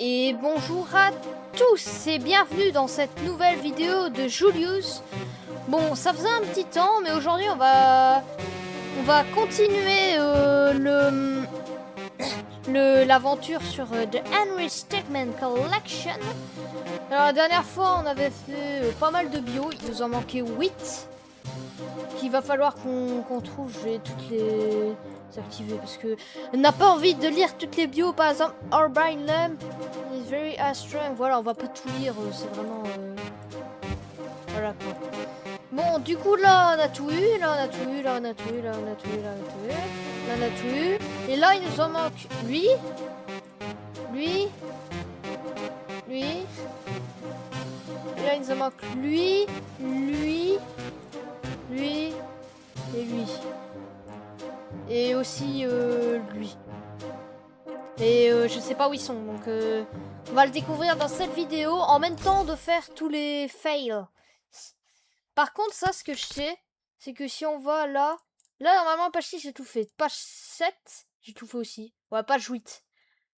Et bonjour à tous et bienvenue dans cette nouvelle vidéo de Julius. Bon, ça faisait un petit temps, mais aujourd'hui on va continuer l'aventure sur The Henry Stickmin Collection. Alors la dernière fois on avait fait pas mal de bio, il nous en manquait 8 qu'il va falloir qu'on trouve. Je vais toutes les activer parce que on n'a pas envie de lire toutes les bios. Par exemple, Orbind Lamp is very strong. Voilà, on va pas tout lire, c'est vraiment voilà quoi. Bon, du coup là on a tout eu, là on a tout eu, là on a tout eu, là on a tout eu, là on a tout eu, là on a tout eu. Et là il nous en manque lui. Et là il nous en manque lui et lui. Et aussi lui. Et je sais pas où ils sont, donc on va le découvrir dans cette vidéo en même temps de faire tous les fails. Par contre, ça, ce que je sais, c'est que si on va là, normalement, page 6, j'ai tout fait. Page 7, j'ai tout fait aussi. Ouais, page 8.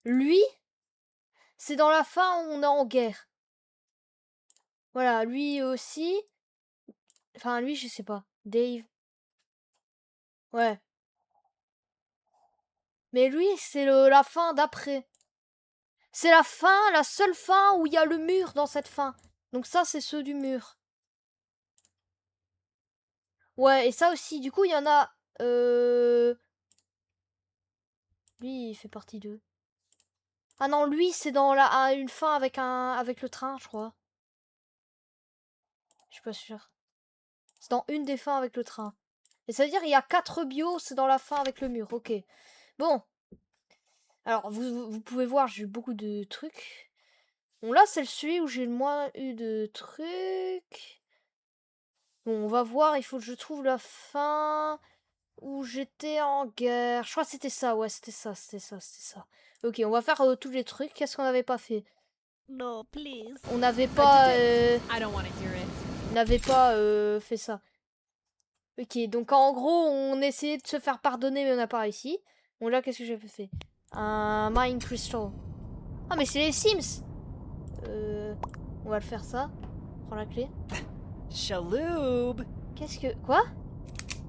Lui, c'est dans la fin où on est en guerre. Voilà, lui aussi. Enfin, lui, je sais pas. Dave. Ouais. Mais lui, c'est la fin d'après. C'est la fin, la seule fin où il y a le mur dans cette fin. Donc ça, c'est ceux du mur. Ouais, et ça aussi. Du coup, il y en a... Lui, il fait partie d'eux. Ah non, lui, c'est dans une fin avec le train, je crois. Je suis pas sûre. C'est dans une des fins avec le train. Et ça veut dire il y a 4 bios, c'est dans la fin avec le mur. Ok. Bon. Alors, vous pouvez voir, j'ai eu beaucoup de trucs. Bon, là, c'est celui où j'ai le moins eu de trucs. Bon, on va voir, il faut que je trouve la fin où j'étais en guerre. Je crois que c'était ça, ouais, c'était ça. Ok, on va faire tous les trucs. Qu'est-ce qu'on n'avait pas fait? No, please. On n'avait pas... I don't want to hear it. on n'avait pas fait ça. Ok, donc en gros, on essayait de se faire pardonner, mais on n'a pas réussi. Bon, là, qu'est-ce que j'ai fait? Un Mine Crystal. Ah, mais c'est les Sims! On va le faire ça. Prends la clé. Shaloub. Qu'est-ce que... Quoi?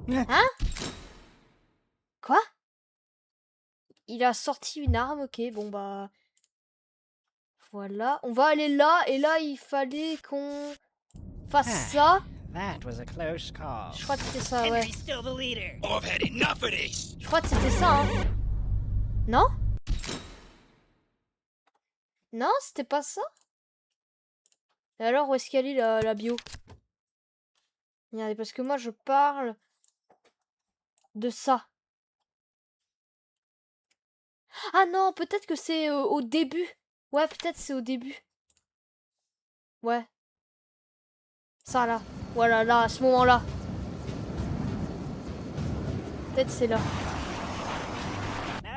Hein? Quoi? Il a sorti une arme, ok, bon bah... Voilà, on va aller là, et là, il fallait qu'on fasse ça. That was a close call. Je crois que c'était ça, ouais. Henry's still the leader. I've had enough of this. Je crois que c'était ça, hein. Non? Non, c'était pas ça? Et alors, où est-ce qu'elle est, la bio? Regardez, parce que moi, je parle de ça. Ah non, peut-être que c'est au début. Ouais, peut-être c'est au début. Ouais. Ça, là. Voilà, là, à ce moment-là. Peut-être c'est là.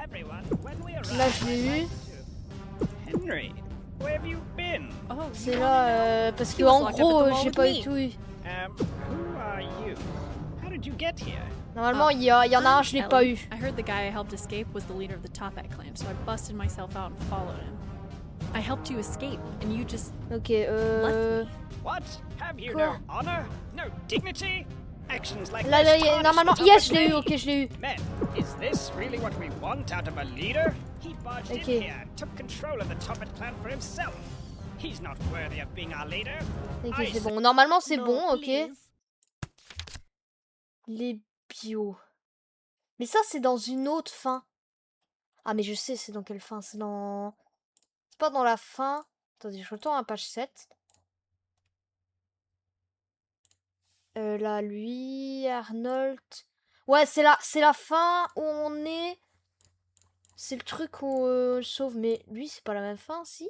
Everyone, when we arrive, Là, je l'ai I'd eu. like to- Henry, where have you been? Oh, C'est là, parce que en gros, j'ai pas eu tout eu. Who are you? How did you get here? Normalement, il y en a un, je l'ai pas eu. I heard the guy I helped escape was the leader of the Toppat clan, so I busted myself out and followed him. I helped you escape, and you just Ok, left me. What? Have you Quoi? no honor? No dignity? Actions like là, this y a- tarnish normalement, the yes, je Toppat l'ai eu, name. ok, je l'ai eu. Men, is this really what we want out of a leader? He barged Okay. in here and took control of the Toppat clan for himself. He's not worthy of being our leader. Ok, I c'est bon. Normalement, c'est No, bon, ok. please. Les bios. Mais ça, c'est dans une autre fin. Ah, mais je sais, c'est dans quelle fin? C'est dans... C'est pas dans la fin. Attendez, je retourne à page 7. Là, lui, Arnold... Ouais, c'est la fin où on est... C'est le truc où on le sauve. Mais lui, c'est pas la même fin, si?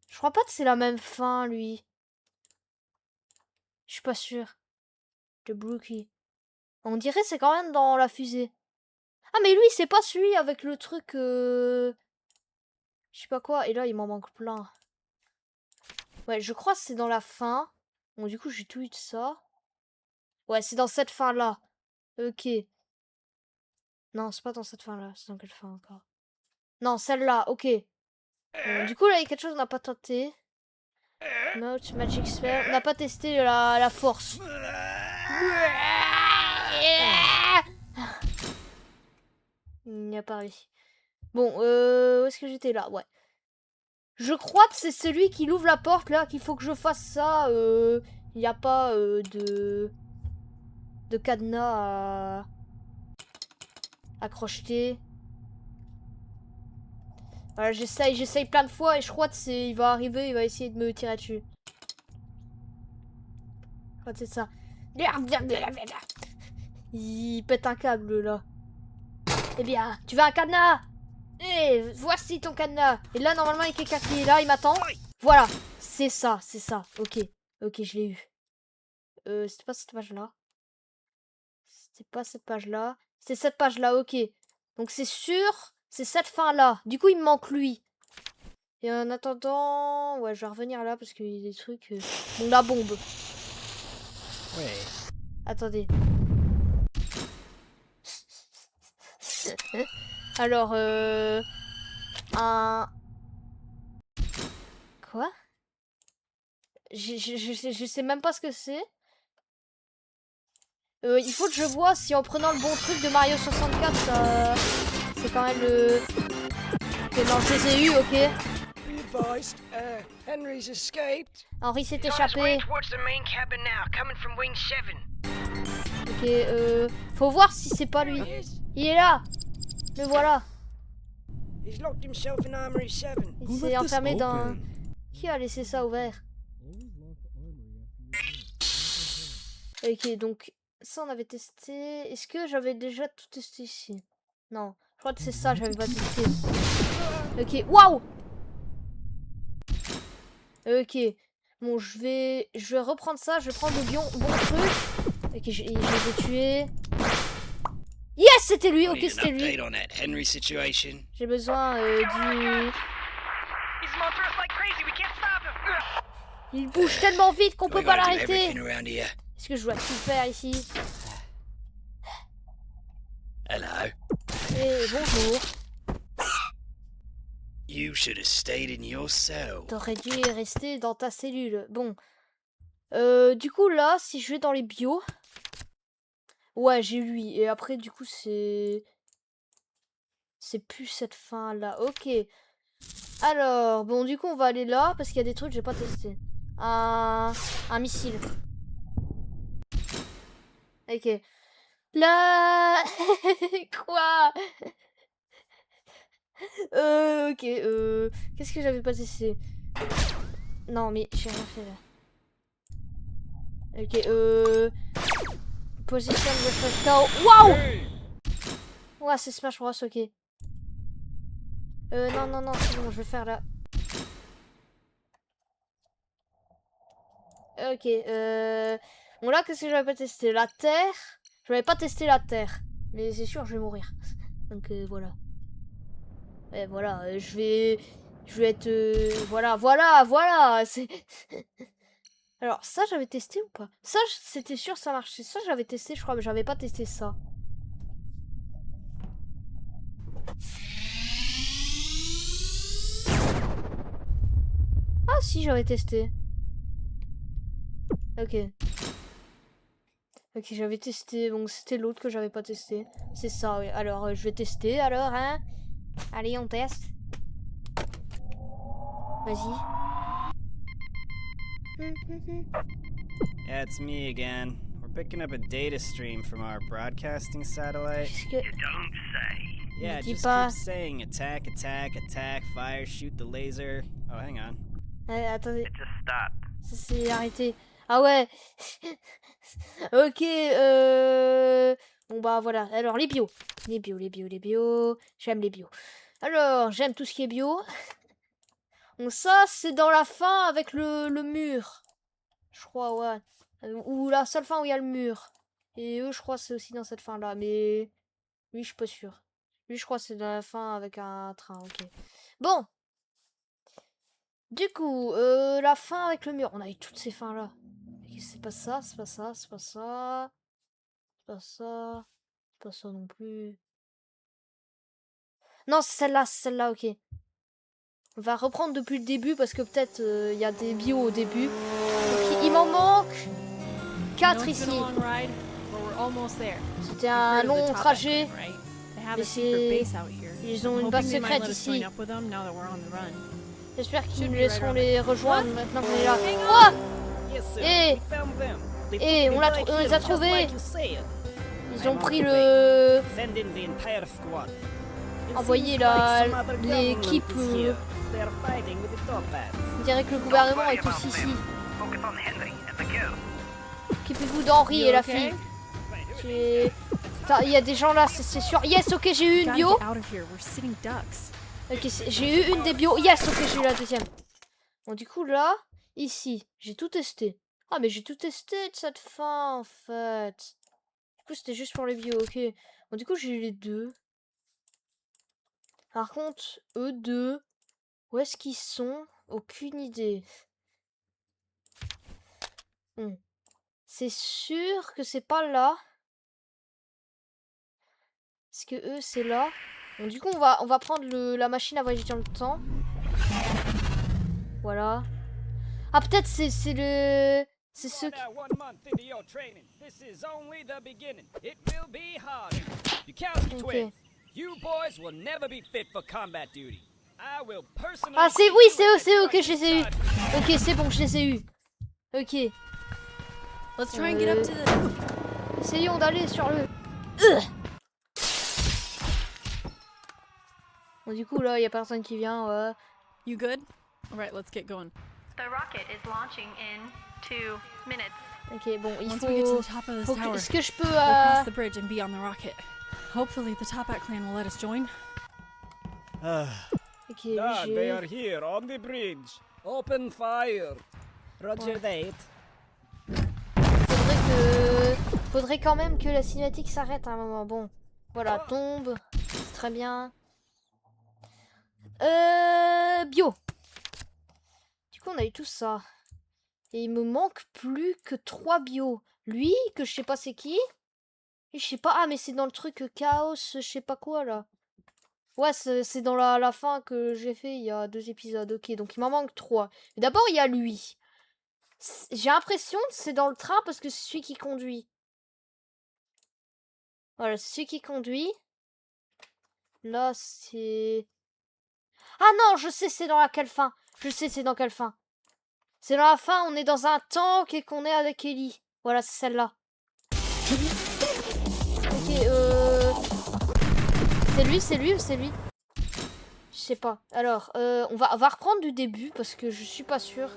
Je crois pas que c'est la même fin, lui. Je suis pas sûre. De Brookie. On dirait c'est quand même dans la fusée. Ah, mais lui, c'est pas celui avec le truc... Je sais pas quoi. Et là, il m'en manque plein. Ouais, je crois que c'est dans la fin. Bon, du coup, j'ai tout eu de ça. Ouais, c'est dans cette fin-là. Ok. Non, c'est pas dans cette fin-là. C'est dans quelle fin encore? Non, celle-là, ok. Du coup, là, il y a quelque chose qu'on n'a pas tenté. Mouth, Magic Spell. On n'a pas testé la force. Il n'y a pas réussi. Bon, où est-ce que j'étais là? Ouais. Je crois que c'est celui qui ouvre la porte, là, qu'il faut que je fasse ça. Il n'y a pas de cadenas à crocheter. Voilà, j'essaye plein de fois et je crois que il va arriver, il va essayer de me tirer dessus. Je crois que c'est ça. Il pète un câble là. Eh bien, tu veux un cadenas? Eh, voici ton cadenas. Et là, normalement, il y a quelqu'un qui est là, il m'attend. Voilà, c'est ça, c'est ça. Ok, ok, je l'ai eu. C'était pas cette page-là. C'était pas cette page-là. C'est cette page-là, ok. Donc c'est sûr, c'est cette fin-là. Du coup, il me manque lui. Et en attendant... Ouais, je vais revenir là parce qu'il y a des trucs... Bon, la bombe. Wait. Attendez. Alors, un... Quoi? Je sais même pas ce que c'est. Il faut que je vois si en prenant le bon truc de Mario 64, ça... C'est quand même le... Ok, non, je les ai eu, ok. Be advised, Henry's escaped. Henri s'est He's on his way échappé. towards the main cabin now, coming from wing 7. Ok, faut voir si c'est pas lui. There he is. Il est là. Le voilà. He's locked himself in Armory 7. Il s'est enfermé dans... Qui a laissé ça ouvert? Ok, donc ça on avait testé. Est-ce que j'avais déjà tout testé ici? Non, je crois que c'est ça, j'avais pas testé. Ok, waouh. Ok, bon, je vais reprendre ça, je vais prendre le bon truc. Ok, je les ai tués. Yes, c'était lui, ok, c'était lui. on that Henry situation? J'ai besoin du... He's mounting us like crazy, we can't stop him. Il bouge tellement vite qu'on peut pas l'arrêter. around here. Est-ce que je dois tout faire ici? Hello. Et bonjour. You should have stayed in your cell. T'aurais dû rester dans ta cellule. Bon. Du coup, là, si je vais dans les bios... Ouais, j'ai lui. Et après, du coup, c'est... C'est plus cette fin-là. Ok. Alors, bon, du coup, on va aller là, parce qu'il y a des trucs que j'ai pas testé. Un missile. Ok. Là... Quoi? Ok, qu'est-ce que j'avais pas testé? Non, mais j'ai rien fait là. Ok, position refresh KO. Waouh! Ouais, c'est Smash Bros, ok. Non, c'est bon, je vais faire là. Ok, bon là, qu'est-ce que j'avais pas testé? La terre. Je n'avais pas testé la terre. Mais c'est sûr, je vais mourir. Donc, voilà. Et voilà, je vais être... voilà, c'est... Alors, ça, j'avais testé ou pas? Ça, c'était sûr, ça marchait. Ça, j'avais testé, je crois, mais j'avais pas testé ça. Ah, si, j'avais testé. Ok. Ok, j'avais testé. Donc, c'était l'autre que j'avais pas testé. C'est ça, oui. Alors, je vais tester, alors, hein. Allez, on teste. Vas-y. Yeah, it's me again. We're picking up a data stream from our broadcasting satellite. Qu'est-ce que... Don't say. Yeah, dis just pas. keep saying attack, attack, attack, fire, shoot the laser. Oh, hang on. Attendez, It just stopped. ça s'est arrêté. Ah ouais. Ok, bon bah voilà. Alors les bios. Les bios. J'aime les bios. Alors, j'aime tout ce qui est bio. Donc ça, c'est dans la fin avec le mur. Je crois, ouais. Ou la seule fin où il y a le mur. Et eux, je crois, c'est aussi dans cette fin-là. Mais lui, je suis pas sûr. Lui, je crois, c'est dans la fin avec un train, ok. Bon. Du coup, la fin avec le mur. On a eu toutes ces fins-là. C'est pas ça, c'est pas ça, c'est pas ça. C'est pas ça. C'est pas ça non plus. Non, c'est celle-là, ok. On va reprendre depuis le début parce que peut-être il y a des bios au début. Donc, il m'en manque I 4 know it's been ici. a long ride, but we're almost there. C'était You've un heard of the long Toppat trajet. clan, right? They have Mais a secret c'est- base out here. Ils ont I'm une hoping base they might secrète let us join ici. up with them now that we're on the run. J'espère qu'ils Should nous be right laisseront around les there. rejoindre maintenant qu'on est là. Hang Oh, Yes, sir. Eh. We found them. They Eh, put on me l'a right on les here, a just trouvés. like you said. Ils ont I'm on pris the le... Send in the entire squad. It Envoyé seems la- like some other l'équipe, government is here. They are fighting with the Toppats. On dirait que le gouvernement est tous ici. Focus on Henry and the girl. Occupez-vous d'Henri You et la okay? fille. J'ai- Putain, il y a des gens là, c'est sûr. Yes, ok, j'ai eu une Gotta bio. get out of here. We're sitting ducks. Ok, j'ai eu une des bios. Yes, ok, j'ai eu la deuxième. Bon, du coup, là, ici, j'ai tout testé. Ah, mais j'ai tout testé de cette fin, en fait. Du coup, c'était juste pour les bios, ok. Bon, du coup, j'ai eu les deux. Par contre, eux deux, où est-ce qu'ils sont? Aucune idée. C'est sûr que c'est pas là. Parce que eux, c'est là. Bon, du coup, on va prendre la machine à voyager dans le temps. Voilà. Ah, peut-être c'est le... C'est You ceux are qui... now 1 month into your training. This is only the beginning. It will be hard. Bukowski Ok. twins, you boys will never be fit for combat duty. I will personally. Ah, c'est... see Oui, to c'est it eux, that c'est eux, you ok, are je les ai eus. discharged. Ok, c'est bon, je les ai eus. Ok. Let's try and get up to the. Essayons d'aller sur le... Bon, du coup, là, il y a personne qui vient, ouais. You good? All right, let's get going. The rocket is launching in 2 minutes. Ok, bon, il Once we get to faut... the top of this faut que- tower, Est-ce que je peux... we'll cross the bridge and be on the rocket. Hopefully, the Toppat clan will let us join. Ok, lui, Ah, they j'ai... are here on the bridge. Open fire. Roger that. Faudrait quand même que la cinématique s'arrête à un moment. Bon, voilà, tombe. Très bien. Bio. Du coup, on a eu tout ça. Et il me manque plus que 3 bios. Lui, que je sais pas c'est qui. Et je sais pas. Ah, mais c'est dans le truc chaos, je sais pas quoi là. Ouais, c'est dans la fin que j'ai fait il y a 2 épisodes. Ok, donc il m'en manque 3. D'abord, il y a lui. J'ai l'impression que c'est dans le train parce que c'est celui qui conduit. Voilà, c'est celui qui conduit. Là, c'est... Ah non, je sais c'est dans laquelle fin. Je sais c'est dans quelle fin. C'est dans la fin, on est dans un tank et qu'on est avec Ellie. Voilà, c'est celle-là. Ok, C'est lui ou c'est lui? Je sais pas. Alors, on va reprendre du début parce que je suis pas sûre.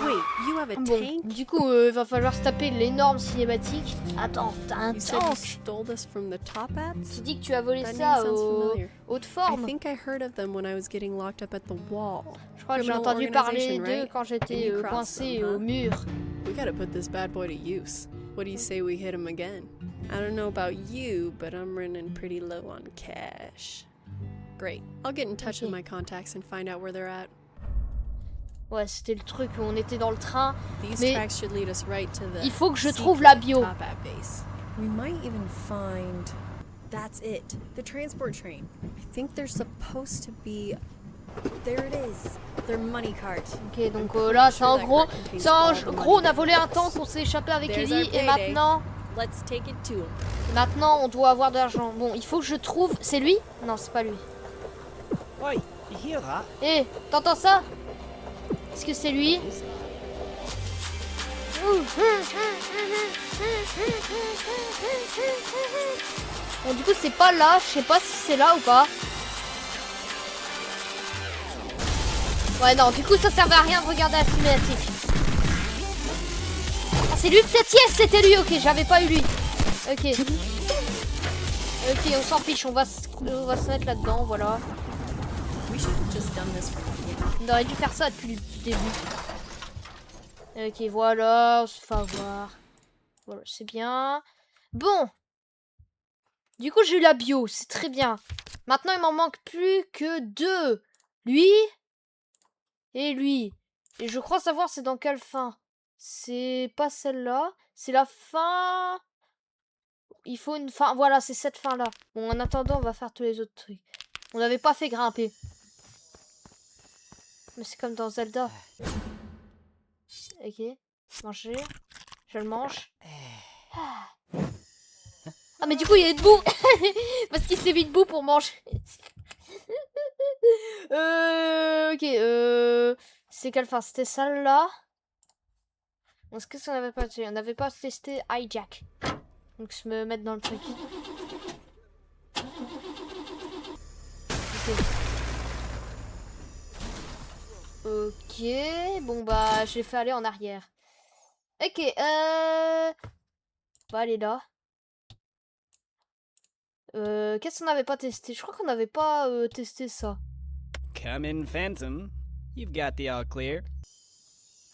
Wait, you have a Bon, tank? du coup, va falloir se taper l'énorme cinématique. Attends, t'as un You said you tank. stole this from the Toppats? Tu dis que tu as volé That ça name sounds aux familiar. hautes I formes. think I heard of them when I was getting locked up at the wall. Je crois que j'ai criminal entendu parler organization, d'eux right? quand j'étais And you crossed coincé them, huh? au mur. We gotta put this bad boy to use. What do you say we hit him again? I don't know about you, but I'm running pretty low on cash. Great. I'll get in touch with Okay. my contacts and find out where they're at. Ouais, c'était le truc où on était dans le train. These Mais tracks should lead us right to the il faut que je secret trouve la bio. Toppat base. We might even find. That's it. The transport train. I think there's supposed to be. There it is. Their money cart. Ok, donc là, c'est en that gros... cart contains C'est en all the money gros, on a they volé un gave us. tank, on s'est échappé avec There's Ellie. our Et payday. maintenant, Let's take it to 'em. on doit avoir de l'argent. Bon, il faut que je trouve... C'est lui? Non, c'est pas lui. Oi, you hear that? Eh, t'entends ça? Est-ce que c'est lui? Bon, du coup, c'est pas là. Je sais pas si c'est là ou pas. Ouais, non, du coup, ça servait à rien de regarder la cinématique. Ah, c'est lui peut-être? Yes, c'était lui. Ok, j'avais pas eu lui. Ok. Ok, on s'en fiche. On va se mettre là-dedans, voilà. We should have just done this from the beginning. On aurait dû faire ça depuis le début. Ok, voilà, on se fait avoir. Voilà, c'est bien. Bon. Du coup, j'ai eu la bio, c'est très bien. Maintenant, il m'en manque plus que 2. Lui et lui. Et je crois savoir c'est dans quelle fin. C'est pas celle-là. C'est la fin... il faut une fin. Voilà, c'est cette fin-là. Bon, en attendant, on va faire tous les autres trucs. On n'avait pas fait grimper. Mais c'est comme dans Zelda. Ok. Manger. Je le mange. Ah, mais du coup, il est debout. Parce qu'il s'est mis debout pour manger. Ok. C'est quelle fin? C'était celle-là. Est-ce que ça n'avait pas été? On n'avait pas testé hijack. Donc se me mettre dans le truc. Ok. Bon bah j'ai fait aller en arrière. Ok. Bah elle est là. Qu'est-ce qu'on n'avait pas testé? Je crois qu'on n'avait pas testé ça. Come in, Phantom. You've got the all clear.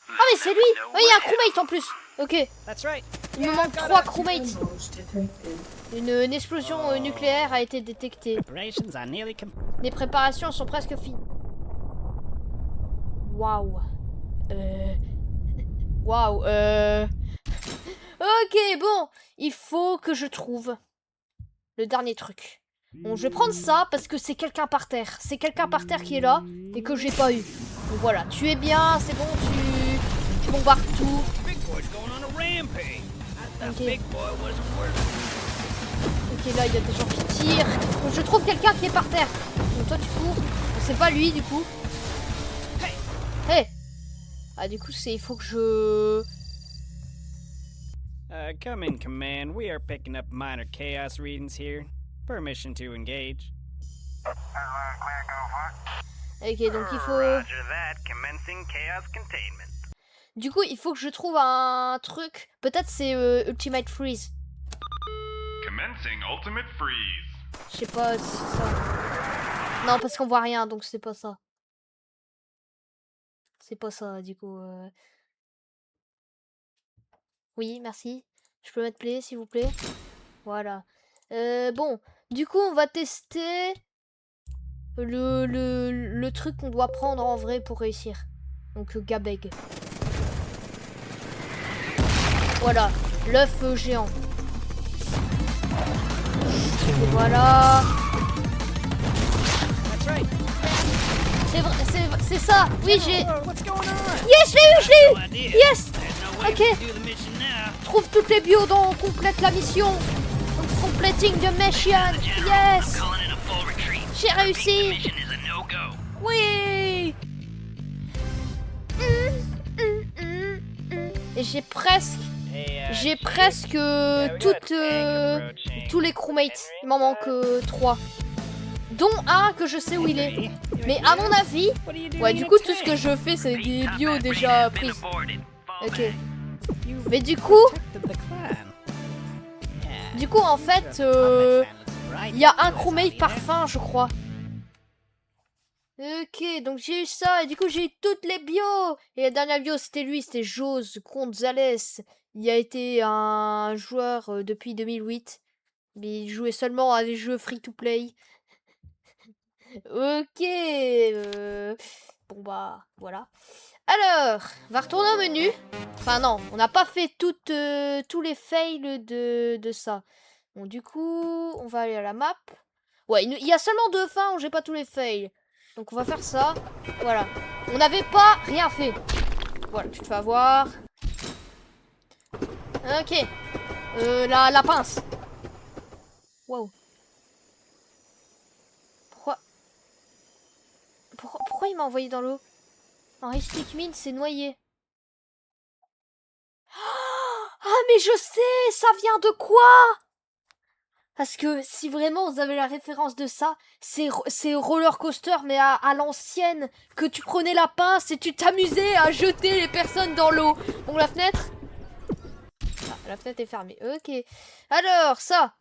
Ah mais c'est lui. Oui, il y a un crewmate en plus. Ok. That's right. Il me manque 3 crewmates. Une explosion nucléaire a été détectée. Preparations are nearly complete. Les préparations sont presque finies. Waouh. Waouh. Ok, bon. Il faut que je trouve le dernier truc. Bon, je vais prendre ça parce que c'est quelqu'un par terre. C'est quelqu'un par terre qui est là et que j'ai pas eu. Donc voilà, tu es bien, c'est bon, tu bombardes tout. Big boy's going on a rampage. Ok. Big boy wasn't worth Ok, là, il y a des gens qui tirent. Donc, je trouve quelqu'un qui est par terre. Donc, toi, tu cours. C'est pas lui, du coup. Hey! Ah, du coup, il faut que je... Come in, Command. We are picking up minor chaos readings here. Permission to engage. Ok, donc il faut... Roger that. Commencing chaos containment. Du coup, il faut que je trouve un truc. Peut-être c'est Ultimate Freeze. Commencing ultimate freeze. Je sais pas si c'est ça. Non, parce qu'on voit rien, donc c'est pas ça. C'est pas ça, du coup. Oui, merci. Je peux mettre play, s'il vous plaît. Voilà. Bon, du coup, on va tester le truc qu'on doit prendre en vrai pour réussir. Donc, Gabeg. Voilà, l'œuf géant. Et voilà. That's right. C'est vrai, c'est ça. Oui, j'ai... What's going on? Yes, je l'ai eu, je l'ai eu. No idea. Yes. There's no way Ok. we can do the mission now. Trouve toutes les bios dont on complète la mission. Donc, completing the mission. Yes. Calling in a full retreat. J'ai réussi. Mission is a no-go. Oui. Et j'ai presque toutes, tous les crewmates. Il m'en manque 3. Dont un que je sais où il est. Mais à mon avis... Ouais, du coup, tout ce que je fais, c'est des bios déjà prises. Ok. Mais du coup, en fait, il y a un crewmate par fin, je crois. Ok, donc j'ai eu ça, et du coup j'ai eu toutes les bios. Et la dernière bio, c'était lui, c'était Jose Gonzalez. Il a été un joueur depuis 2008. Mais il jouait seulement à des jeux free-to-play. Ok. Bon bah, voilà. Alors, on va retourner au menu. Enfin non, on n'a pas fait tous les fails de ça. Bon, du coup, on va aller à la map. Ouais, il y a seulement 2 fins où j'ai pas tous les fails. Donc on va faire ça. Voilà. On n'avait pas rien fait. Voilà, tu te fais avoir. Ok. La pince. Wow. Pourquoi il m'a envoyé dans l'eau? Henry Stickmin s'est noyé. Ah mais je sais, ça vient de quoi? Parce que si vraiment vous avez la référence de ça, c'est roller coaster mais à l'ancienne, que tu prenais la pince et tu t'amusais à jeter les personnes dans l'eau. Bon, la fenêtre? Ah, la fenêtre est fermée, ok. Alors, ça.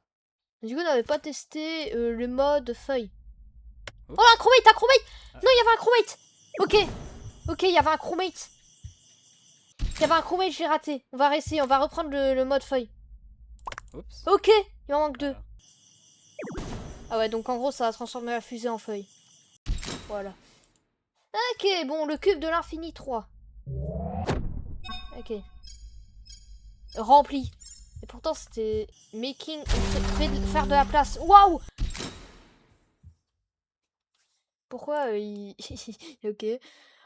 Du coup, on n'avait pas testé le mode feuille. Oh, un crewmate, un crewmate! Non, il y avait un crewmate! Ok, il y avait un crewmate. Il y avait un crewmate, j'ai raté. On va réessayer, on va reprendre le mode feuille. Oups. Ok, il en manque 2. Ah ouais, donc en gros, ça va transformer la fusée en feuille. Voilà. Ok, bon, le cube de l'infini 3. Ok. Rempli. Et pourtant c'était faire de la place. Waouh! Pourquoi il... Ok.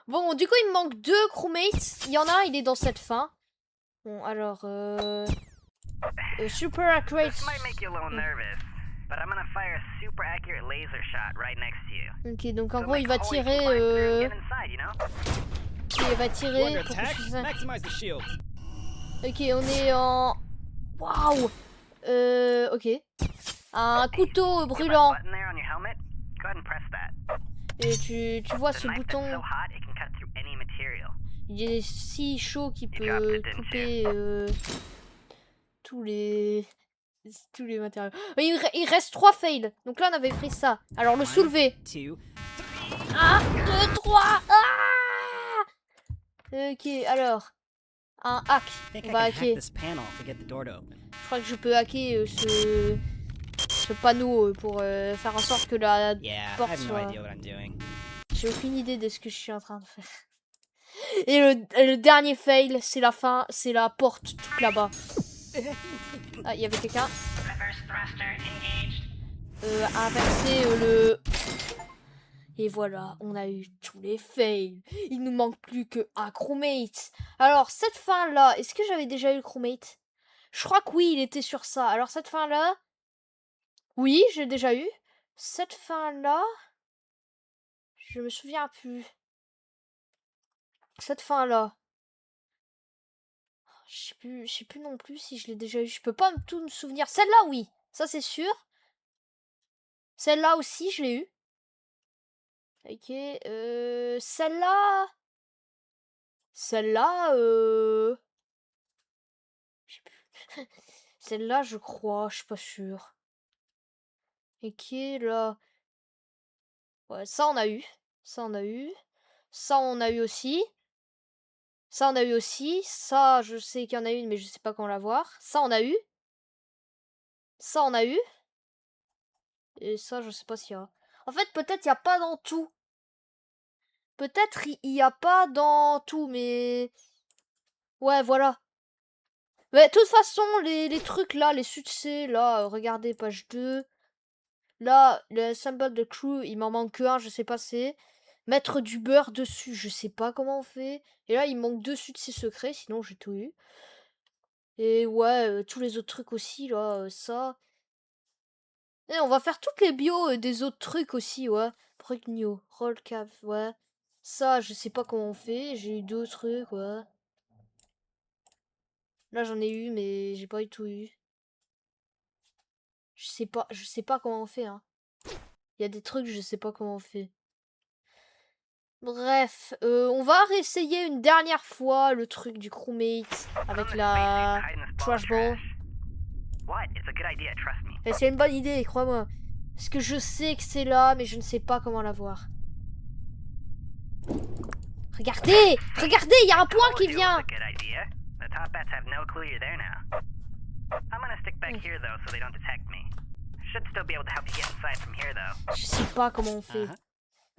Bon, du coup, il me manque 2 crewmates. Il y en a un, il est dans cette fin. Bon, alors... super accurate. This might make you a little nervous, but I'm gonna fire a super accurate laser shot right next to you. Ok, donc en So gros, il va like Hoy can tirer... climb through and get inside, you know? Il va You tirer... under pour que attack? je fasse ça. Maximize the shield. Ok, on est en... Waouh! Ok. Un couteau Get that brûlant. button there on your helmet? Go ahead and press that. Et tu vois The ce knife is bouton... so hot it can cut through any material. Il est si chaud qu'il You dropped peut it, didn't couper tous les matériaux. Mais il reste 3 fails. Donc là, on avait pris ça. Alors, le soulever. 2. 1, 2, 3. Ok, alors. Un hack. I think On I va can hack hacker. this panel to get the door to open. Je crois que je peux hacker ce panneau pour faire en sorte que la Yeah, I porte have no soit... idea what I'm doing. J'ai aucune idée de ce que je suis en train de faire. Et le dernier fail, c'est la fin, c'est la porte toute là-bas. Ah, il y avait quelqu'un. Reverse thruster engaged. Inverser le... Et voilà, on a eu tous les fails. Il nous manque plus qu'un crewmate. Alors, cette fin-là, est-ce que j'avais déjà eu le crewmate? Je crois que oui, il était sur ça. Alors, cette fin-là... Oui, j'ai déjà eu. Cette fin-là... Je me souviens plus. Cette fin-là... Je sais plus non plus si je l'ai déjà eu. Je peux pas tout me souvenir. Celle-là, oui. Ça, c'est sûr. Celle-là aussi, je l'ai eu. Ok. Celle-là... Celle-là, je sais plus. Celle-là, je crois. Je suis pas sûre. Ok, là... Ouais, ça, on a eu. Ça, on a eu. Ça, on a eu aussi. Ça, on a eu aussi. Ça, je sais qu'il y en a une, mais je sais pas comment la voir. Ça, on a eu. Ça, on a eu. Et ça, je sais pas s'il y a. En fait, peut-être il n'y a pas dans tout. Peut-être il n'y a pas dans tout, mais... Ouais, voilà. Mais de toute façon, les trucs là, les succès, là, regardez, page 2. Là, le symbole de crew, il m'en manque un, je sais pas c'est. Mettre du beurre dessus, je sais pas comment on fait. Et là, il manque 2 succès secrets, sinon j'ai tout eu. Et ouais, tous les autres trucs aussi, là, ça. Et on va faire toutes les bios des autres trucs aussi, ouais. Prugno, roll cap, ouais. Ça, je sais pas comment on fait. J'ai eu 2 trucs, ouais. Là, j'en ai eu, mais j'ai pas eu tout eu. Je sais pas comment on fait, hein. Il y a des trucs, je sais pas comment on fait. Bref, on va réessayer une dernière fois le truc du crewmate avec la trash ball. What? It's a good idea, trust me. Et c'est une bonne idée, crois-moi. Parce que je sais que c'est là, mais je ne sais pas comment la voir. Regardez! Regardez, il y a un point qui vient! The top bats have no clue you're there now. I'm gonna stick back here though so they don't detect me. Should still be able to help you get inside from here though. Je sais pas comment on fait.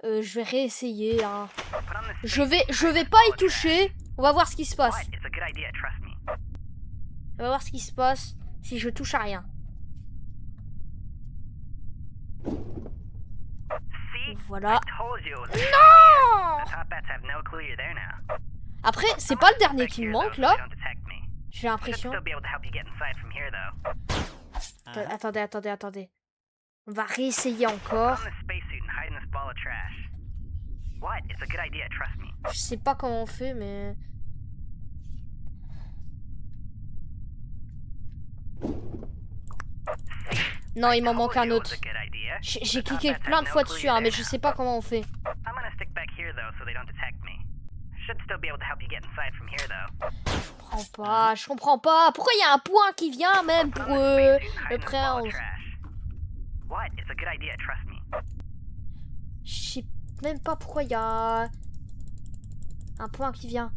Je vais réessayer, hein. Put on this Je vais pas y toucher. On va voir ce qui se passe. What? It's a good idea, trust me. On va voir ce qui se passe si je touche à rien. See? Voilà. I told you it was a good Non! idea. The top bats have no clue you're there now. Après, c'est pas le dernier qui me manque, là. J'ai Should l'impression. still be able to help you get inside from here though. Attendez. On va réessayer encore. Put on this spacesuit and hide in this ball of trash. What? It's a good idea, trust me. Je sais pas comment on fait, mais... Non, il m'en manque un autre. J'ai cliqué plein de fois dessus, hein, mais je sais pas comment on fait. I'm gonna stick back here though so they don't detect me. Should still be able to help you get inside from here though. Je comprends pas. Pourquoi il y a un point qui vient même pour le préhense? What? It's a good idea, trust me. Je sais même pas pourquoi il y a un point qui vient.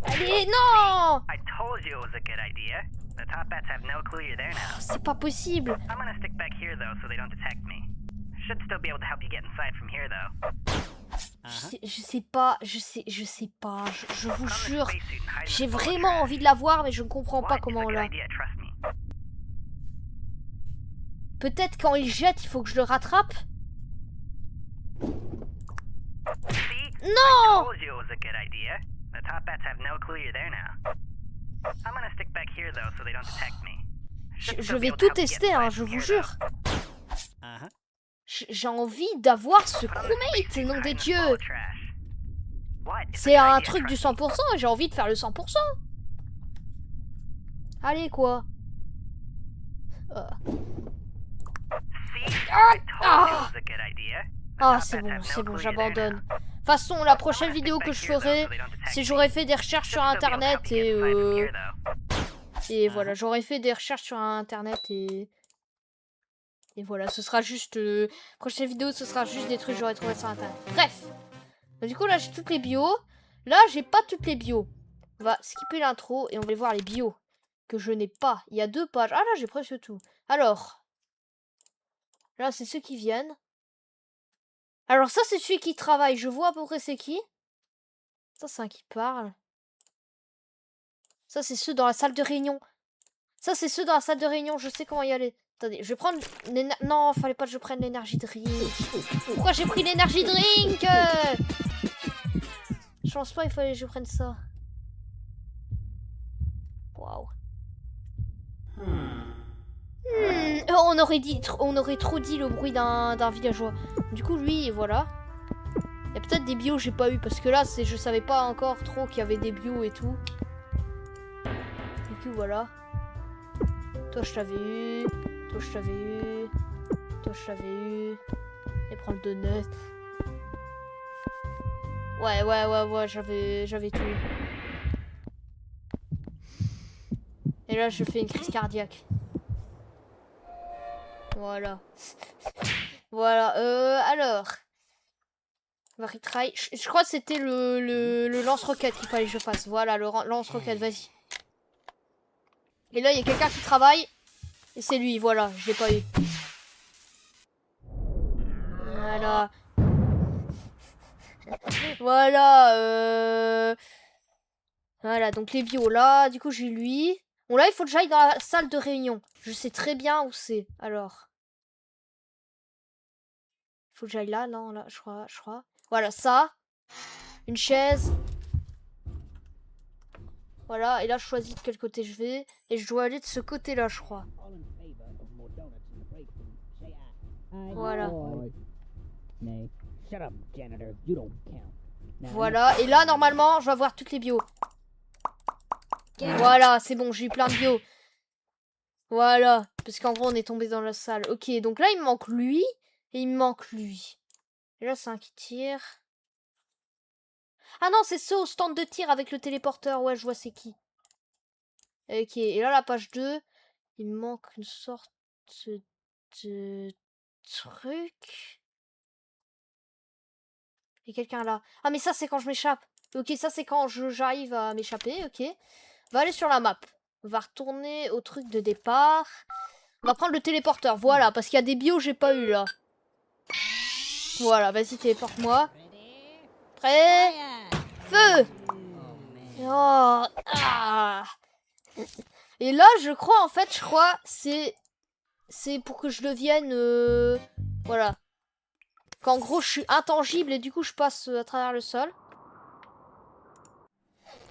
Allez, non! I told you it was a good idea. The top bats have no clue you're there now. C'est pas possible. I'm gonna stick back here though so they don't detect me. Should still be able to help you get inside from here though. Je sais pas, je vous jure. J'ai vraiment envie de la voir, mais je ne comprends pas comment on l'a. Peut-être quand il jette, il faut que je le rattrape. Non! Je vais tout tester, hein, je vous jure. J'ai envie d'avoir ce crewmate, nom des dieux. C'est un truc du 100% et j'ai envie de faire le 100%. Allez, quoi. Ah, c'est bon, j'abandonne. De toute façon, la prochaine vidéo que je ferai, c'est j'aurai fait des recherches sur internet et voilà, j'aurais fait des recherches sur internet et voilà, ce sera juste prochaine vidéo, ce sera juste des trucs que j'aurais trouvé sur internet. Bref. Donc, du coup, là j'ai toutes les bios. Là, j'ai pas toutes les bios. On va skipper l'intro et on va voir les bios que je n'ai pas. Il y a 2 pages. Ah là, j'ai presque tout. Alors, là, c'est ceux qui viennent. Alors ça, c'est celui qui travaille. Je vois à peu près c'est qui. Ça, c'est un qui parle. Ça, c'est ceux dans la salle de réunion. Ça, c'est ceux dans la salle de réunion. Je sais comment y aller. Attendez, je vais prendre... Non, fallait pas que je prenne l'énergie drink. Pourquoi j'ai pris l'énergie drink? Je pense pas il fallait que je prenne ça. Waouh. On aurait trop dit le bruit d'un villageois. Du coup, lui, voilà. Il y a peut-être des bios que j'ai pas eu parce que là, je savais pas encore trop qu'il y avait des bios et tout. Du coup, voilà. Toi, je t'avais eu. Toi, je t'avais eu. Toi, je t'avais eu. Et prends le donut. Ouais, j'avais tout eu. Et là, je fais une crise cardiaque. Voilà. Voilà. Alors. On va retry. Je crois que c'était le lance-roquette qu'il fallait que je fasse. Voilà, le lance-roquette, vas-y. Et là, il y a quelqu'un qui travaille. Et c'est lui, voilà. Je l'ai pas eu. Voilà. Voilà. Voilà, donc les bios là. Du coup, j'ai lui. Bon, là, il faut que j'aille dans la salle de réunion. Je sais très bien où c'est. Alors. Il faut que j'aille là, non, là, je crois. Voilà, ça. Une chaise. Voilà, et là, je choisis de quel côté je vais. Et je dois aller de ce côté-là, je crois. Voilà. Voilà, et là, normalement, je vais avoir toutes les bios. Voilà, c'est bon, j'ai eu plein de bios. Voilà, parce qu'en gros, on est tombé dans la salle. Ok, donc là, il me manque lui, et il me manque lui. Et là, c'est un qui tire. Ah non, c'est ceux au stand de tir avec le téléporteur. Ouais, je vois c'est qui. Ok, et là, la page 2, il me manque une sorte de truc. Il y a quelqu'un là. Ah, mais ça, c'est quand je m'échappe. Ok, ça, c'est quand j'arrive à m'échapper. Ok. On va aller sur la map. On va retourner au truc de départ. On va prendre le téléporteur. Voilà, parce qu'il y a des bios que j'ai pas eu là. Voilà, vas-y, téléporte-moi. Prêt? Feu! Oh, ah. Et là, je crois, en fait, c'est pour que je devienne... voilà. Qu'en gros, je suis intangible et du coup, je passe à travers le sol.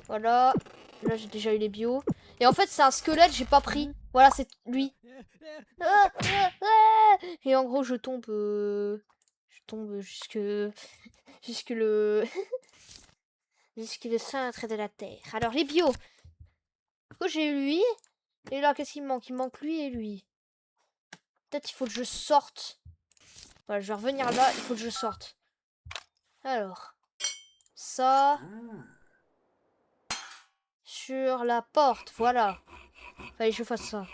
Voilà. Là, j'ai déjà eu les bios. Et en fait, c'est un squelette, j'ai pas pris. Voilà, c'est lui. Et en gros, je tombe jusque le... jusque le centre de la Terre. Alors, les bios. Du coup, j'ai eu lui. Et là, qu'est-ce qu'il me manque? Il me manque lui et lui. Peut-être il faut que je sorte. Voilà, je vais revenir là. Il faut que je sorte. Alors. Ça. Sur la porte. Voilà. Fallait que je fasse ça.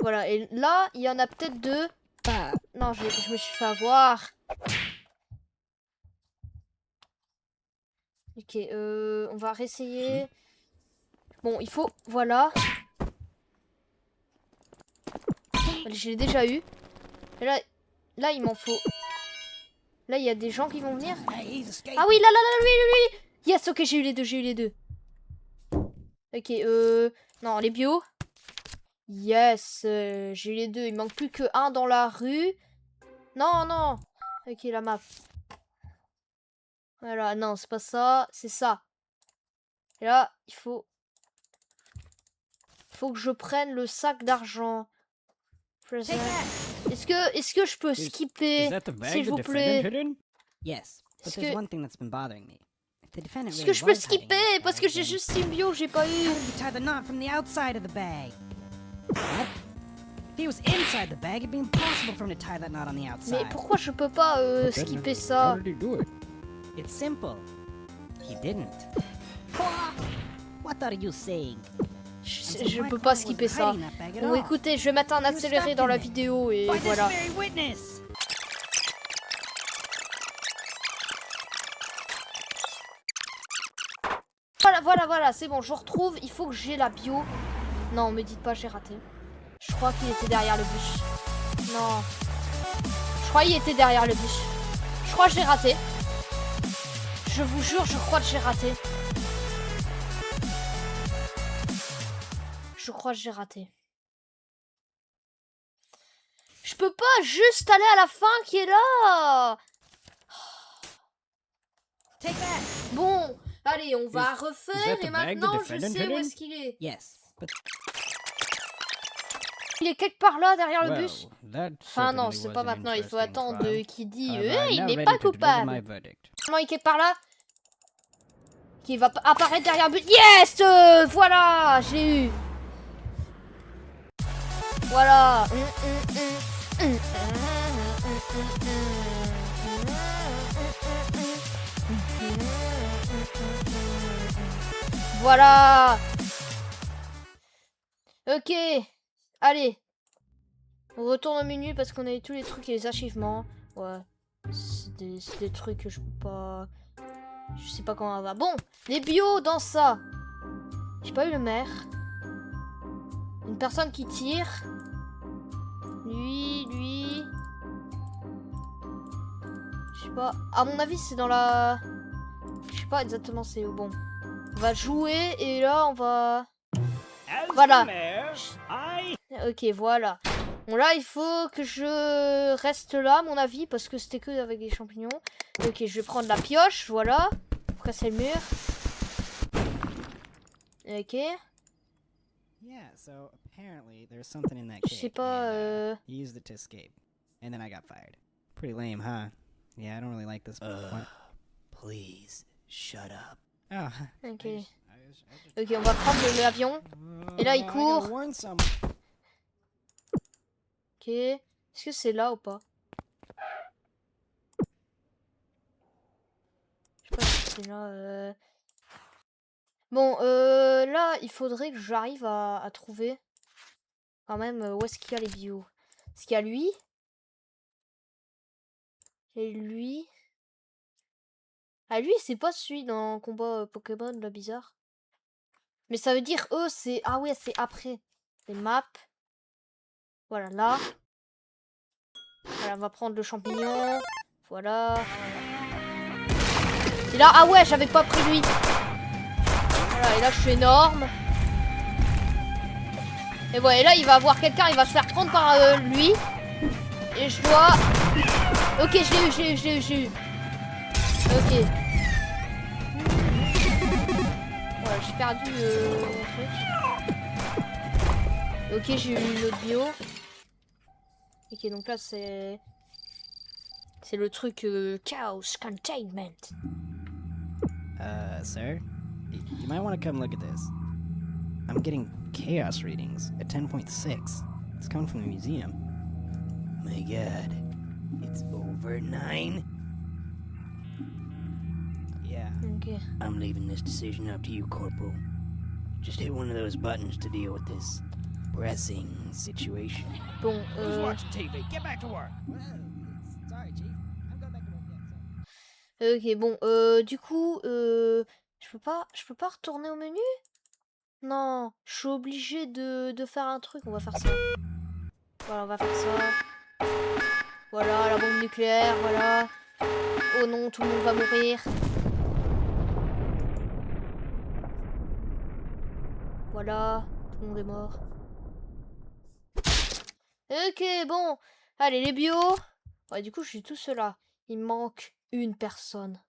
Voilà. Et là, il y en a peut-être 2. Non, je me suis fait avoir. Ok, on va réessayer. Bon, il faut... Voilà. Je l'ai déjà eu. Et là, il m'en faut. Là, il y a des gens qui vont venir. Hey, he's escaping. Ah oui, là, lui. Yes, ok, j'ai eu les deux. Ok, non, les bio. Yes, j'ai eu les deux. Il manque plus que un dans la rue. Non. Ok, la map. Voilà, non, c'est pas ça, c'est ça. Et là, il faut que je prenne le sac d'argent. Est-ce que je peux skipper, Is that the bag s'il the vous defendant plaît? hid in? Yes, but Est-ce there's que- one thing that's been bothering me. If the defendant Est-ce really que je peux was hiding skipper? this Parce bag, que j'ai then juste Symbio, j'ai pas eu. you tie the knot from the outside of the bag. What? If he was inside the bag, it'd be impossible for him to tie that knot on the Mais outside. pourquoi je peux pas skipper ça? How did he do it? It's simple. He didn't. What are you saying? Je peux pas skipper ça. Bon, écoutez, je vais mettre un accéléré dans la vidéo et By voilà. this very witness. Voilà, c'est bon, je retrouve. Il faut que j'ai la bio. Non, me dites pas, j'ai raté. Je crois qu'il était derrière le bus. Non. Je crois qu'il était derrière le bus. Je crois que j'ai raté. Je vous jure, je crois que j'ai raté. Je crois que j'ai raté. Je peux pas juste aller à la fin qui est là. Take that. Bon, allez, on va Is refaire that et the bag the maintenant je defendant sais hid où in? est-ce qu'il est. Yes, but Il est quelque part là derrière le Well, bus. that Enfin non, certainly c'est was pas an maintenant, il faut interesting attendre trial. qu'il dit I'm il now n'est ready pas to deliver my coupable. verdict. Non, il est quelque part là. Qui va apparaître derrière le bus. Yes, voilà, je l'ai eu. Voilà. Voilà. Ok. Allez. On retourne au menu parce qu'on a eu tous les trucs et les achievements. Ouais. C'est des trucs que je peux pas... Je sais pas comment on va. Bon, les bios dans ça. J'ai pas eu le maire. Une personne qui tire. Lui. Je sais pas. À mon avis, c'est dans la... Je sais pas exactement c'est où. Bon. On va jouer et là, on va... As Voilà. the mayor, I Ok, voilà. Bon, là, il faut que je reste là, à mon avis, parce que c'était que avec des champignons. Ok, je vais prendre la pioche, voilà. Pour casser le mur. Ok. yeah. So apparently there's something in that Je cake. sais pas, and, he used it to escape, and then I got fired. Pretty lame, huh? Yeah, I don't really like this. What? Please, shut up. Oh. Ok. Ok, on va prendre l'avion. Et là, il I gotta court. warn some- Ok. Est-ce que c'est là ou pas? Je sais pas si c'est là. Bon, là, il faudrait que j'arrive à trouver quand même où est-ce qu'il y a les bios. Est-ce qu'il y a lui? Et lui? Ah, lui, c'est pas celui dans combat Pokémon, là, bizarre. Mais ça veut dire eux, c'est... Ah ouais, c'est après. Les maps. Voilà, là. Voilà, on va prendre le champignon. Voilà. Et là, ah ouais, j'avais pas pris lui. Voilà, et là, je suis énorme. Et voilà, et là, il va avoir quelqu'un, il va se faire prendre par lui. Et je dois... Ok, j'ai eu. Ok. Voilà, j'ai perdu mon truc. Ok, j'ai eu l'autre bio. Ok, donc là, c'est le truc Chaos Containment. Sir? You might want to come look at this. I'm getting chaos readings at 10.6. It's coming from the museum. My god. It's over 9? Yeah. Ok. I'm leaving this decision up to you, Corporal. Just hit one of those buttons to deal with this pressing situation. Bon, who's watching TV? Get back to work. Sorry, Chief. I'm going back to work. Yeah, sorry. ok, bon, du coup, je peux pas retourner au menu? Non, je suis obligée de faire un truc. On va faire ça. Voilà, on va faire ça. nucléaire, voilà. Oh non, tout le monde va mourir. Voilà, tout le monde est mort. Ok, bon. Allez, les bios. Ouais, du coup, je suis tout seul là. Il manque une personne.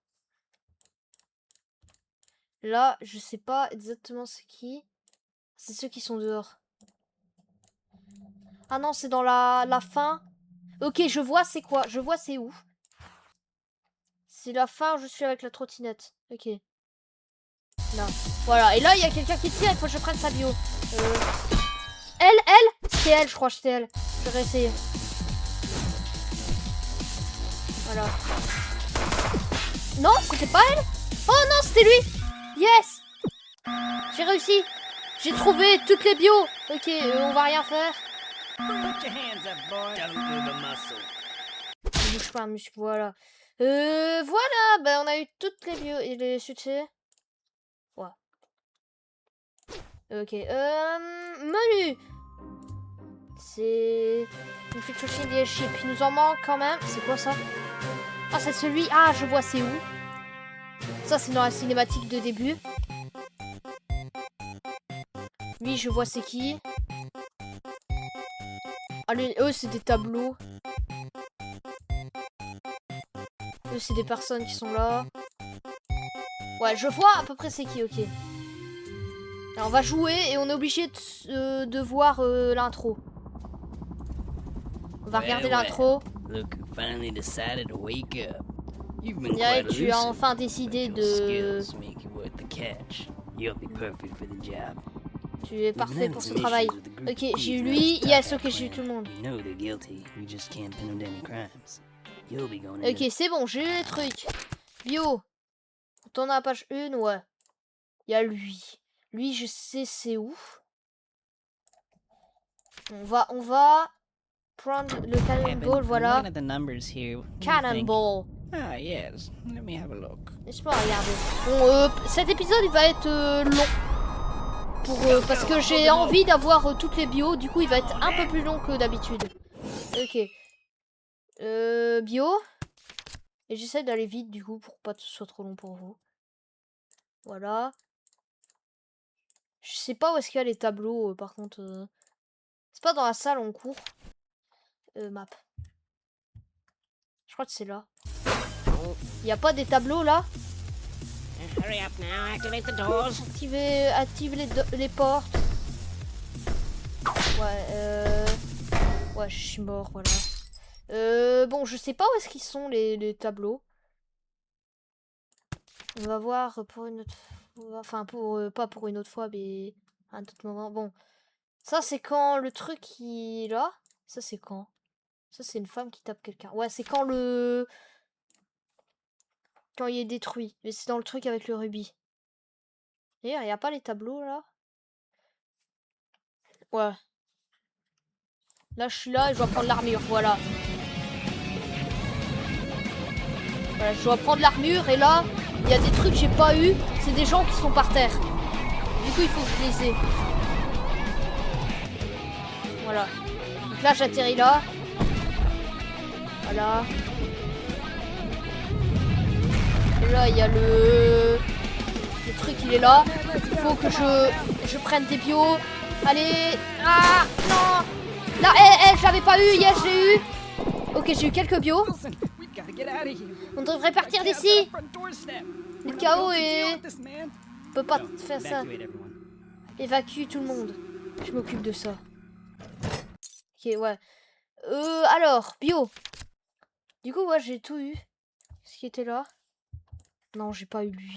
Là, je sais pas exactement c'est qui. C'est ceux qui sont dehors. Ah non, c'est dans la fin. Ok, je vois c'est quoi. Je vois c'est où. C'est la fin où je suis avec la trottinette. Ok. Là. Voilà. Et là, il y a quelqu'un qui tire. Il faut que je prenne sa bio. Elle c'était elle, je crois. C'était elle. Je vais réessayer. Voilà. Non, c'était pas elle. Oh non, c'était lui. Yes. J'ai réussi. J'ai trouvé toutes les bios. Ok, on va rien faire. Put your hands up, boy. Don't move a muscle. Ne bouge pas un muscle, voilà. Voilà, bah on a eu toutes les bios et les succès. Ouais. Ok, menu. C'est... une fait chercher des chips. Il nous en manque quand même. C'est quoi ça? Ah, c'est celui... Ah, je vois c'est où. Ça, c'est dans la cinématique de début. Lui, je vois c'est qui. Ah, eux, c'est des tableaux. Eux, c'est des personnes qui sont là. Ouais, je vois à peu près c'est qui, ok. Alors, on va jouer et on est obligé de voir l'intro. On va regarder l'intro. Look who finally decided to wake up. You've been Yeah, quite tu as elusive, enfin décidé but your de... skills make you worth the catch. You'll be perfect for the job. Tu es parfait We've pour had ce some travail. issues with the group Ok, of j'ai eu thieves lui. now to Yes, stop ok, that j'ai eu tout le plan. monde. We know they're guilty. We just can't pin them to any crimes. You'll be going into Ok, c'est bon, j'ai eu les trucs. Bio. On tourne à la page 1, ouais. Il y a lui. Lui, je sais c'est où. On va prendre le Hey, Ben, cannonball, I'm voilà. looking at the numbers here. What do you think? Cannonball. Ah, yes. Let me have a look. Laisse-moi regarder. Bon, cet épisode, il va être long. Parce que j'ai envie d'avoir toutes les bios. Du coup, il va être un peu plus long que d'habitude. Ok. Bio. Et j'essaie d'aller vite, du coup, pour pas que ce soit trop long pour vous. Voilà. Je sais pas où est-ce qu'il y a les tableaux, par contre. C'est pas dans la salle, on court. Map. Je crois que c'est là. Il y a pas des tableaux, là? Hurry up now. Activate the doors. Active les portes. Ouais, ouais, je suis mort, voilà. Bon, je sais pas où est-ce qu'ils sont, les tableaux. On va voir pour une autre fois. Enfin, pas pour une autre fois, mais à un autre moment. Bon. Ça, c'est quand le truc, il est là. Ça, c'est quand? Ça, c'est une femme qui tape quelqu'un. Ouais, c'est quand quand il est détruit. Mais c'est dans le truc avec le rubis. D'ailleurs, il n'y a pas les tableaux, là? Ouais. Là, je suis là et je dois prendre l'armure, voilà. Voilà, je dois prendre l'armure et là, il y a des trucs que j'ai pas eu. C'est des gens qui sont par terre. Du coup, il faut que je les ai. Voilà. Donc là, j'atterris là. Voilà. Et là, il y a le truc, il est là. Il faut que je prenne des bios. Allez. Ah, non. Là, je l'avais pas eu. Yes, je l'ai eu. Ok, j'ai eu quelques bios. Wilson, we've got to get out of here. On devrait partir Get out d'ici. that front doorstep. Le chaos We're gonna est... deal with this, man. On peut pas Go, faire ça. evacuate everyone. Évacue tout le monde. Je m'occupe de ça. Ok, ouais. Alors, bio. Du coup, ouais, j'ai tout eu. Ce qui était là. Non, j'ai pas eu lui.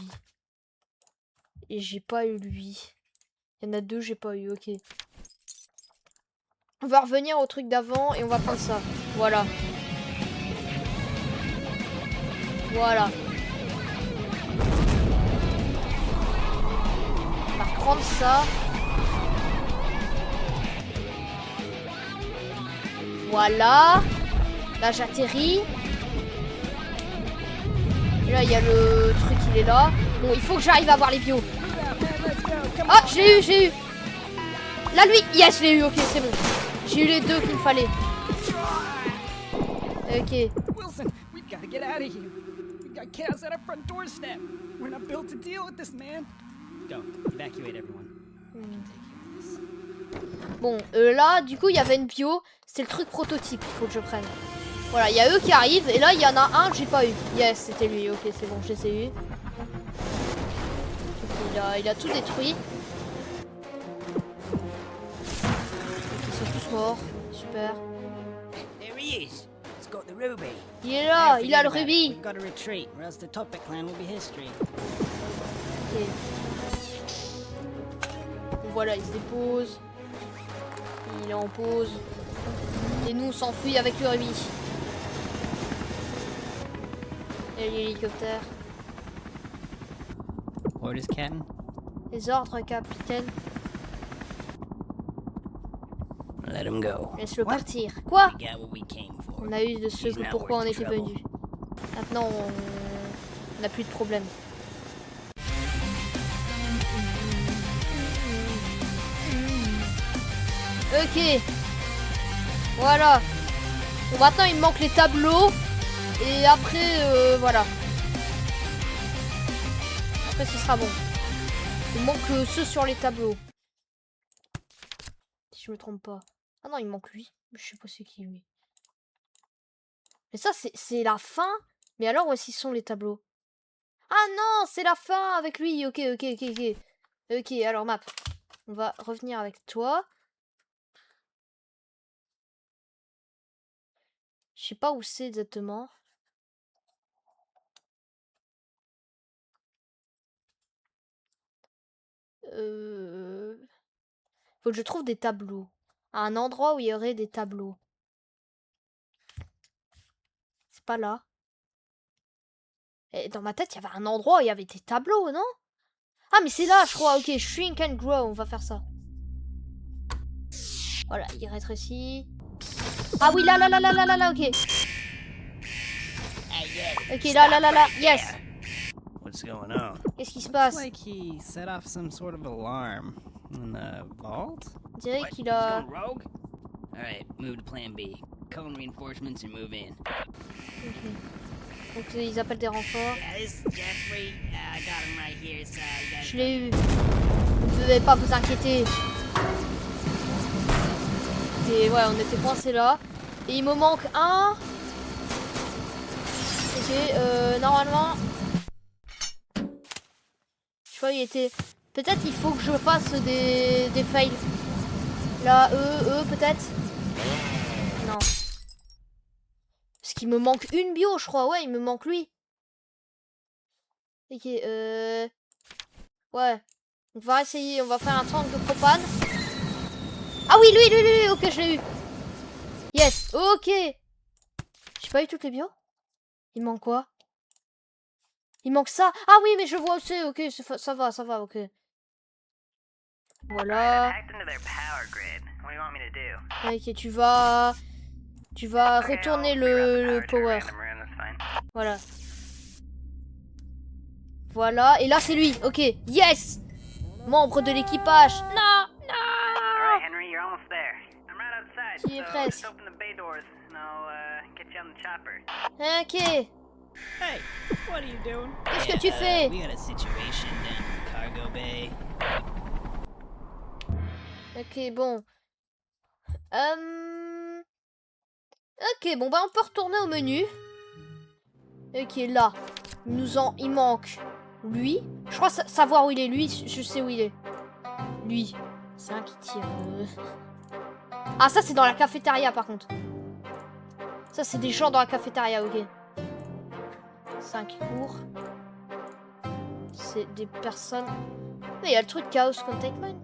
Et j'ai pas eu lui. Il y en a deux, j'ai pas eu, ok. On va revenir au truc d'avant et on va prendre ça. Voilà. Voilà. On va reprendre ça. Voilà. Là, j'atterris. Et là, il y a le truc, il est là. Bon, il faut que j'arrive à avoir les bios. Ah, j'ai eu. Là, lui. Yes, je l'ai eu. Ok, c'est bon. J'ai eu les deux qu'il me fallait. Ok. Wilson, we've got to get out of here. We've got chaos at our front doorstep. We're not built to deal with this, man. Go, evacuate everyone. I can take care of this. Bon, là, du coup, il y avait une bio. C'est le truc prototype qu'il faut que je prenne. Voilà, il y a eux qui arrivent. Et là, il y en a un que j'ai pas eu. Yes, c'était lui. Ok, c'est bon, je les ai eu. Ok, il a tout détruit. Ok, ils sont tous morts. Super. There he is. He's got the ruby. Il est là, il a le rubis. We've got to retreat, or else the Topic clan will be history. Ok. Donc voilà, il se dépose. Il est en pause. Et nous, on s'enfuit avec le rubis. Et l'hélicoptère. Orders, Captain? Les ordres, capitaine. Let him go. Laisse-le partir. Quoi? We got what we came for. On a eu de ce He's not pourquoi on worth the était trouble. venu. Maintenant, on n'a plus de problème. Ok. Voilà. Bon, maintenant, il me manque les tableaux. Et après, voilà. Après, ce sera bon. Il me manque ceux sur les tableaux. Si je me trompe pas. Ah non, il me manque lui. Je sais pas c'est qui lui. Mais ça, c'est la fin. Mais alors, où est-ce qu'ils sont les tableaux? Ah non, c'est la fin avec lui. Ok, ok, ok, ok. Ok, alors map. On va revenir avec toi. Je sais pas où c'est exactement. Faut que je trouve des tableaux. À un endroit où il y aurait des tableaux. C'est pas là. Et dans ma tête, il y avait un endroit où il y avait des tableaux, non? Ah, mais c'est là, je crois. Ok, shrink and grow. On va faire ça. Voilà, il rétrécit. Ah oui, là, là, là, là, là, là, là, ok. Ok, là, là, là, là. Yes. What's going on? Qu'est-ce qui se Looks passe? like he set off some sort of alarm in the vault. On dirait What? qu'il He's a... going rogue? Alright, move to plan B. Call in reinforcements and move in. Ok. Donc ils appellent des renforts. Yeah, this is Jeffrey. I got him right here, so you guys... Je l'ai eu. Vous ne devez pas vous inquiéter. Et ouais, on était coincés là. Et il me manque un. Ok, normalement... Je crois qu'il était... Peut-être il faut que je fasse des fails. Là, peut-être. Non. Parce qu'il me manque une bio, je crois. Ouais, il me manque lui. Ok, ouais. On va essayer, on va faire un tank de propane. Ah oui, lui, ok, je l'ai eu. Yes, ok. J'ai pas eu toutes les bios. Il manque quoi? Il manque ça. Ah oui, mais je vois aussi, ok, ça va, ok. Voilà. Hacked into their power grid. What do you want me to do? Ok, tu vas Okay, retourner I'll figure out the le power to a power. random room, that's fine. Voilà. Voilà, et là c'est lui, ok. Yes! Membre de l'équipage. Non, non! Alright, Henry, you're almost there. I'm right outside, Tu es so presque. just open the bay doors and I'll get you on the chopper. Ok. Hey, what are you doing? Qu'est-ce que tu fais? We got a situation down in the cargo bay. Ok, bon. Ok, bon, bah on peut retourner au menu. Ok, là. Il manque lui. Je crois savoir où il est, lui. Je sais où il est. Lui. C'est un qui tire. Ah, ça, c'est dans la cafétéria, par contre. Ça, c'est des gens dans la cafétéria, ok. 5 cours. C'est des personnes... Mais il y a le truc Chaos Containment.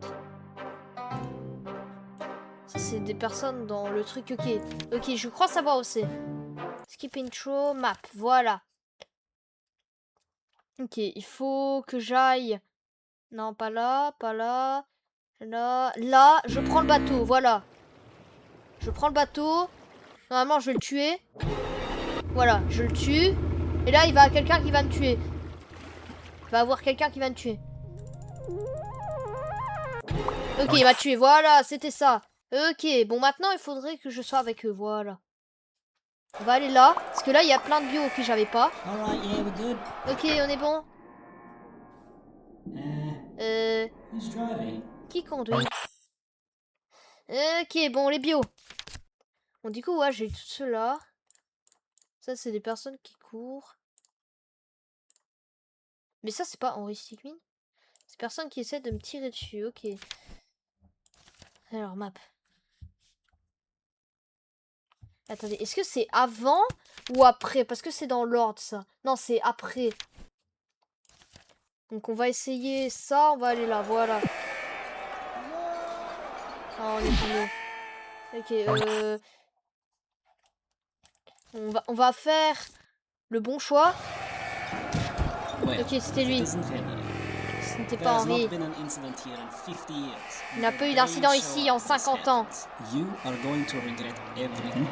Ça, c'est des personnes dans le truc, ok. Ok, je crois savoir où c'est. Skip intro, map, voilà. Ok, il faut que j'aille... Non, pas là, pas là. Là, là, je prends le bateau, voilà. Je prends le bateau. Normalement, je vais le tuer. Voilà, je le tue. Et là, il va y avoir quelqu'un qui va me tuer. Il va y avoir quelqu'un qui va me tuer. Ok, il m'a tué, voilà, c'était ça. Ok, bon, maintenant, il faudrait que je sois avec eux, voilà. On va aller là. Parce que là, il y a plein de bio que j'avais pas. Alright, yeah, we're good. Ok, on est bon. Who's driving? Qui conduit? Ok, bon, les bio. Bon, du coup, ouais, j'ai tout cela. Ça, c'est des personnes qui courent. Mais ça, c'est pas Henry Stickmin. C'est personne qui essaie de me tirer dessus. Ok. Alors, map. Attendez, est-ce que c'est avant ou après? Parce que c'est dans l'ordre, ça. Non, c'est après. Donc, on va essayer ça. On va aller là, voilà. Ah, on est tombé. Ok, on va faire le bon choix. Well, Ok, c'était lui. it isn't Henry. Ce n'était There pas has not Henry. been an incident here in 50 years. Il n'a pas eu d'incident ici en 50 ans. You are going to regret everything.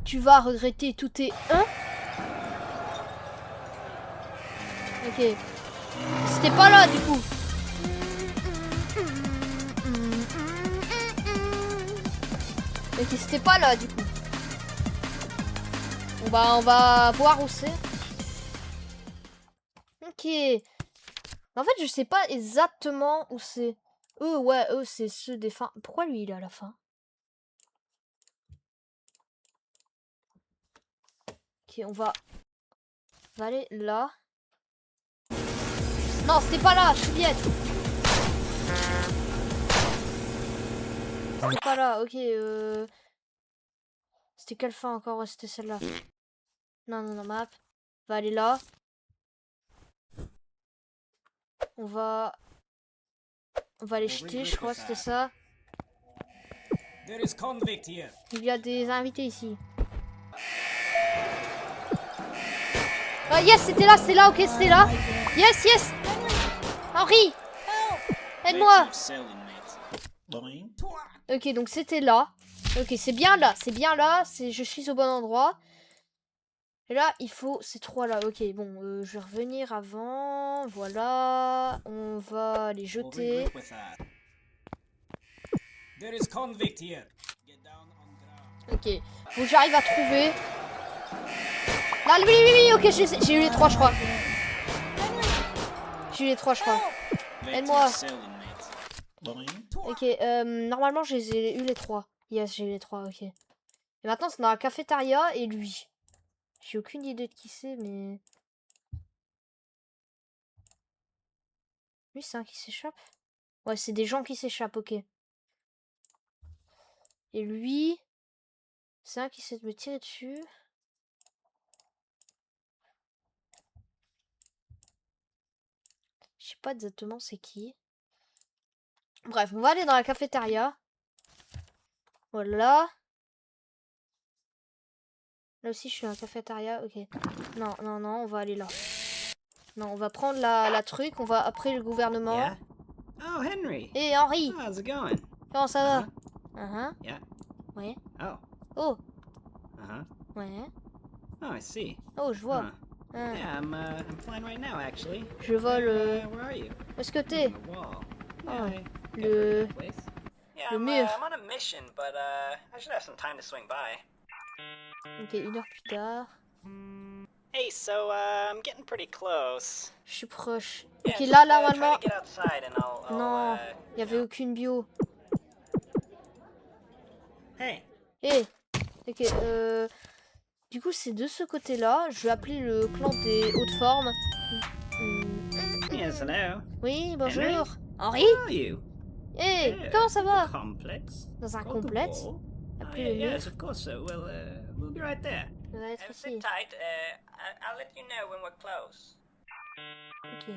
Tu vas regretter tout tes 1. Ok. C'était pas là du coup. Ok, c'était pas là du coup. On va voir où c'est. Ok. En fait, je sais pas exactement où c'est. Eux, c'est ceux des fins. Pourquoi lui, il est à la fin? Ok, on va aller là. Non, c'était pas là, je suis bête. C'était pas là, ok. C'était quelle fin encore? Ouais, c'était celle-là. Non, map. On va aller là. On va les jeter, je crois que c'était ça. There is convict here. Il y a des invités ici. Ah yes, c'était là, ok, c'était là. Yes. Henri, aide-moi. Ok, donc c'était là. Ok, c'est bien là, je suis au bon endroit. Et là, il faut ces trois là. Ok, bon, je vais revenir avant. Voilà, on va les jeter. There is convict here. Get down on ground. Ok, faut que j'arrive à trouver. Là, oui, ok, j'ai eu les trois, je crois. Aide-moi. Ok, normalement, j'ai eu les trois. Yes, j'ai eu les trois, ok. Et maintenant, c'est dans la cafétéria et lui. J'ai aucune idée de qui c'est, mais... Lui, c'est un qui s'échappe? Ouais, c'est des gens qui s'échappent, ok. Et lui... C'est un qui essaie de me tirer dessus. Je sais pas exactement c'est qui. Bref, on va aller dans la cafétéria. Voilà. Là aussi, je suis dans la cafétéria. Ok. Non, on va aller là. Non, on va prendre la truc. On va après le gouvernement. Yeah? Oh, Henry. Et Henri, How's it going? comment ça va? Yeah. Ouais. Oh. Oh, Uh-huh. ouais. Oh, I see. Oh, je vois. Huh. Yeah, I'm flying right now, actually. Je vole. Where are you? Où est-ce que t'es? On the wall. Oh, Yeah, I le- got a very good place. Yeah, le mur. I'm on a mission, but I should have some time to swing by. Ok, 1 heure plus tard. Hey, so I'm getting pretty close. Je suis proche. Yeah, Ok, just, là, try normalement... to get outside and I'll Non, il y avait aucune bio. Hey. Eh, ok, du coup, c'est de ce côté-là. Je vais appeler le clan des hautes formes. Yes, hello. Oui, bonjour. Henri? How are you? Eh, Yeah, comment ça va? the complex. Dans un Called the complexe? Wall. Appelez le Yeah, mur. yes, of course. We'll be right there. Ça va être ici. tight. I'll let you know when we're close. Ok.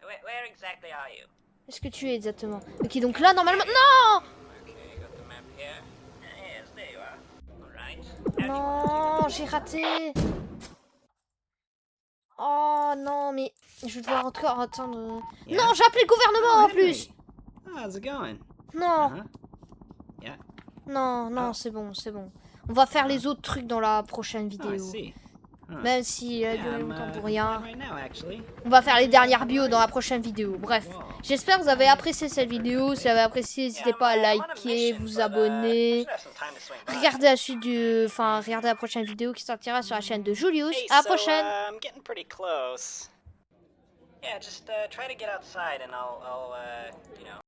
Where exactly are you? Est-ce que tu es exactement? Ok, donc là, normalement... Non! Okay, got the map here. Yes, there you are. All right. Non, j'ai raté. Oh non, mais je vais devoir encore attendre. Yeah. Non, j'ai appelé le gouvernement en Henry. plus. How's it going? Non, Yeah. non, Ah. c'est bon. On va faire les autres trucs dans la prochaine Oh, I vidéo. see. Même si elle a duré I'm longtemps pour fine rien. right now, actually. On va faire les dernières bios dans la prochaine vidéo. Bref, j'espère que vous avez apprécié cette vidéo. Si vous avez apprécié, n'hésitez pas à liker, vous abonner. Regardez la suite du... Enfin, regardez la prochaine vidéo qui sortira sur la chaîne de Julius. À la prochaine. I'm getting pretty close. Yeah, just try to get outside and I'll you know.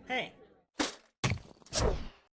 Hey,